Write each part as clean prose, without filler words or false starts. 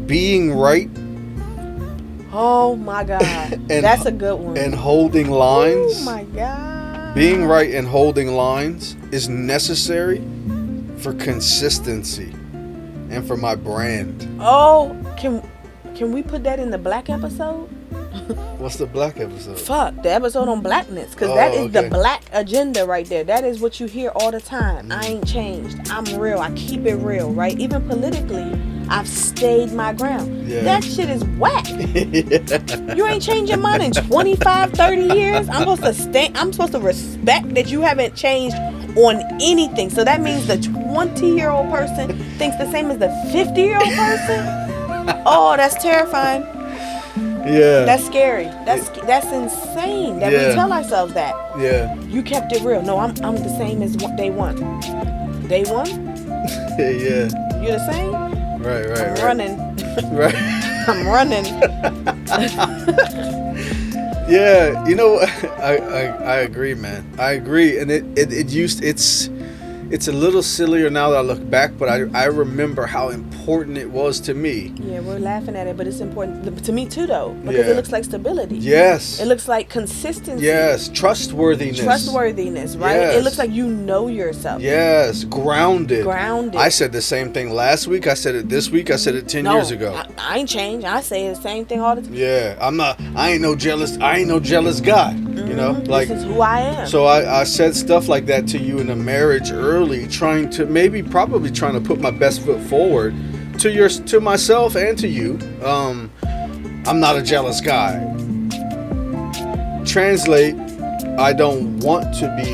Being right. Oh my God. That's a good one. And holding lines. Oh my God. Being right and holding lines is necessary for consistency and for my brand. Oh, can we put that in the black episode? What's the black episode? Fuck, the episode on blackness. Because that is the black agenda right there. That is what you hear all the time. I ain't changed. I'm real. I keep it real, right? Even politically, I've stayed my ground. Yeah. That shit is whack. Yeah. You ain't changed your mind in 25, 30 years. I'm supposed to respect that you haven't changed on anything. So that means the 20-year-old person thinks the same as the 50-year-old person? Oh, that's terrifying. Yeah. That's scary. That's insane that we tell ourselves that. Yeah. You kept it real. No, I'm the same as day one. Day one? Yeah. You're the same? Right. I'm running. Right. I'm running. Yeah, you know, I agree, man. I agree, and it's a little sillier now that I look back, but I remember how important it was to me. Yeah, we're laughing at it, but it's important to me too, though, because it looks like stability. Yes. It looks like consistency. Yes, trustworthiness, right? Yes. It looks like you know yourself. Yes, grounded. I said the same thing last week. I said it this week. I said it 10 years ago. I ain't changed. I say the same thing all the time. Yeah, I ain't no jealous guy. You know, like, this is who I am. So I said stuff like that to you in a marriage early, probably trying to put my best foot forward to myself and to you. I'm not a jealous guy. Translate, I don't want to be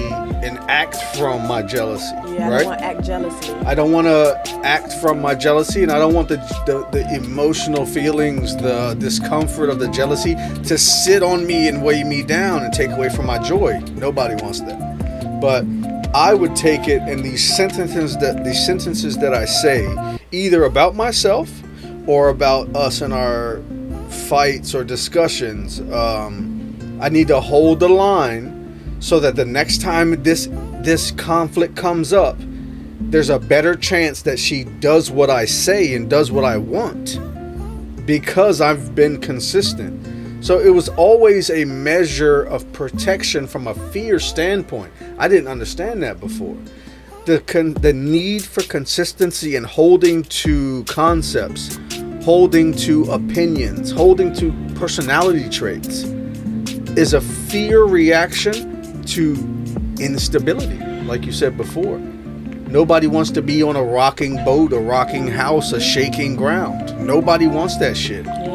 an act from my jealousy. Yeah, I don't want to act jealously. I don't want to act from my jealousy, and I don't want the emotional feelings, the discomfort of the jealousy to sit on me and weigh me down and take away from my joy. Nobody wants that. But I would take it in these sentences that I say, either about myself or about us in our fights or discussions. I need to hold the line so that the next time this conflict comes up, there's a better chance that she does what I say and does what I want, because I've been consistent. So it was always a measure of protection from a fear standpoint. I didn't understand that before. The need for consistency and holding to concepts, holding to opinions, holding to personality traits is a fear reaction to instability, like you said before. Nobody wants to be on a rocking boat, a rocking house, a shaking ground. Nobody wants that shit. Yeah.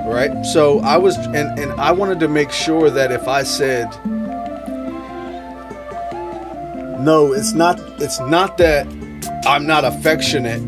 Right? So I was, and I wanted to make sure that if I said, no, it's not that I'm not affectionate.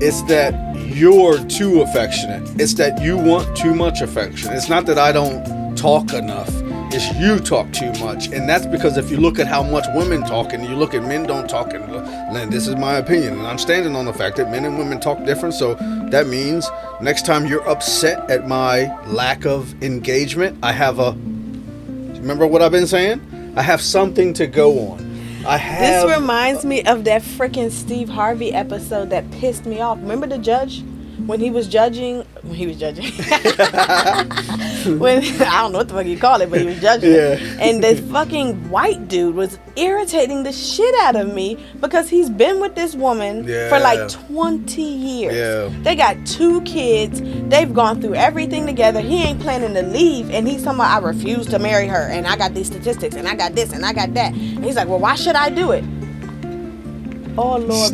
It's that you're too affectionate. It's that you want too much affection. It's not that I don't talk enough. It's you talk too much. And that's because if you look at how much women talk and you look at men don't talk, and this is my opinion, and I'm standing on the fact that men and women talk different. So that means next time you're upset at my lack of engagement, remember what I've been saying? I have something to go on. This reminds me of that freaking Steve Harvey episode that pissed me off. Remember the judge? When he was judging. I don't know what the fuck you call it, but he was judging. Yeah. And this fucking white dude was irritating the shit out of me because he's been with this woman for like 20 years. Yeah. They got 2 kids. They've gone through everything together. He ain't planning to leave, and he's talking about, I refuse to marry her, and I got these statistics, and I got this, and I got that. And he's like, well, why should I do it? Oh, Lord.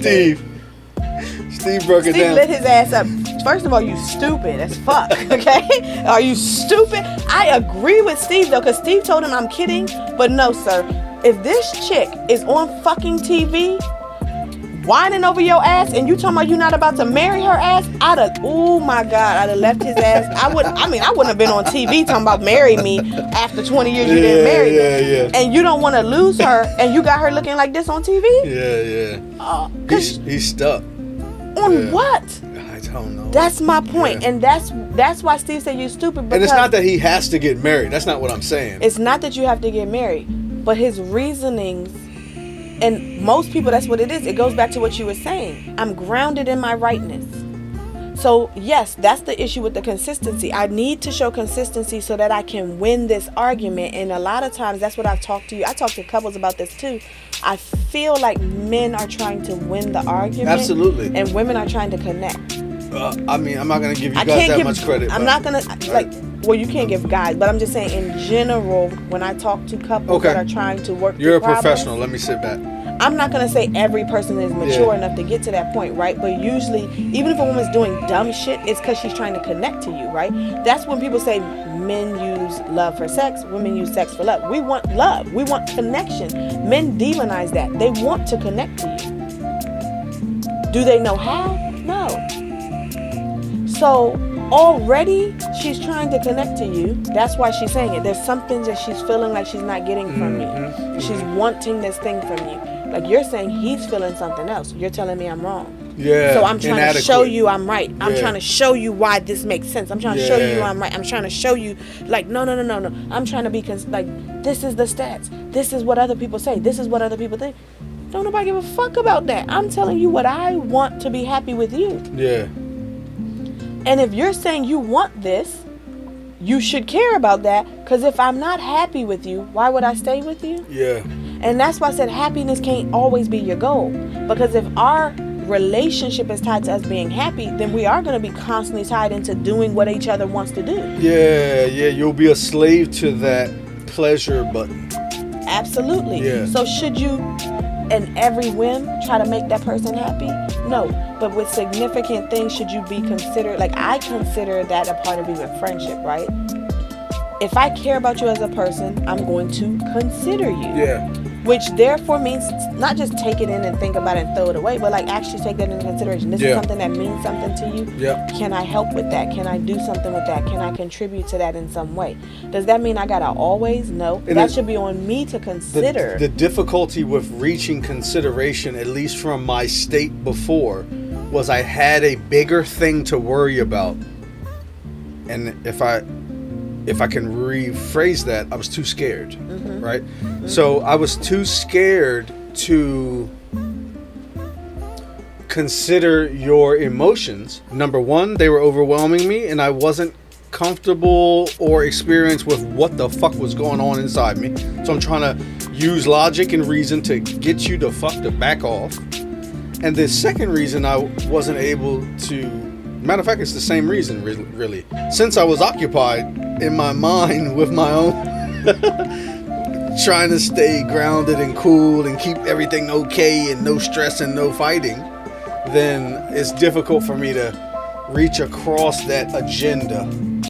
Steve broke it down. Steve lit his ass up. First of all, you stupid as fuck, okay? Are you stupid? I agree with Steve, though, because Steve told him I'm kidding. But no, sir. If this chick is on fucking TV whining over your ass and you talking about you not about to marry her ass, oh my God, I'd have left his ass. I wouldn't have been on TV talking about marry me after 20 years you didn't marry me. Yeah. And you don't want to lose her and you got her looking like this on TV? Yeah. He's stuck. On what? I don't know. That's my point. Yeah. And that's why Steve said you're stupid. And it's not that he has to get married. That's not what I'm saying. It's not that you have to get married. But his reasonings, and most people, that's what it is. It goes back to what you were saying. I'm grounded in my rightness. So yes, that's the issue with the consistency. I need to show consistency so that I can win this argument. And a lot of times, that's what I've talked to you. I talk to couples about this too. I feel like men are trying to win the argument. Absolutely. And women are trying to connect. I mean, I'm not going to give you guys that much credit. I'm not going to, like, well, you can't give guys, but I'm just saying in general, when I talk to couples that are trying to work You're a problems, professional. Let me sit back. I'm not going to say every person is mature enough to get to that point, right? But usually, even if a woman's doing dumb shit, it's because she's trying to connect to you, right? That's when people say men use love for sex, women use sex for love. We want love. We want connection. Men demonize that. They want to connect to you. Do they know how? No. So already she's trying to connect to you. That's why she's saying it. There's something that she's feeling like she's not getting from you. She's wanting this thing from you. Like you're saying he's feeling something else. You're telling me I'm wrong. Yeah. So I'm trying to show you I'm right. I'm trying to show you why this makes sense. I'm trying to show you I'm right. I'm trying to show you like no. I'm trying to be like this is the stats. This is what other people say. This is what other people think. Don't nobody give a fuck about that. I'm telling you what I want to be happy with you. Yeah. And if you're saying you want this, you should care about that. Because if I'm not happy with you, why would I stay with you? Yeah. And that's why I said happiness can't always be your goal. Because if our relationship is tied to us being happy, then we are going to be constantly tied into doing what each other wants to do. Yeah. You'll be a slave to that pleasure button. Absolutely. Yeah. So should you, in every whim, try to make that person happy? No. But with significant things, should you be considered, like I consider that a part of even friendship, right? If I care about you as a person, I'm going to consider you. Yeah. Which therefore means not just take it in and think about it and throw it away, but like actually take that into consideration. This is something that means something to you. Yeah. Can I help with that? Can I do something with that? Can I contribute to that in some way? Does that mean I gotta always? No. And that should be on me to consider. The difficulty with reaching consideration, at least from my state before, was I had a bigger thing to worry about. And if I can rephrase that, I was too scared, right? So I was too scared to consider your emotions. Number one, they were overwhelming me, and I wasn't comfortable or experienced with what the fuck was going on inside me. So I'm trying to use logic and reason to get you to back off. And the second reason I wasn't able to, matter of fact, it's the same reason, really. Since I was occupied in my mind with my own, trying to stay grounded and cool and keep everything okay and no stress and no fighting, then it's difficult for me to reach across that agenda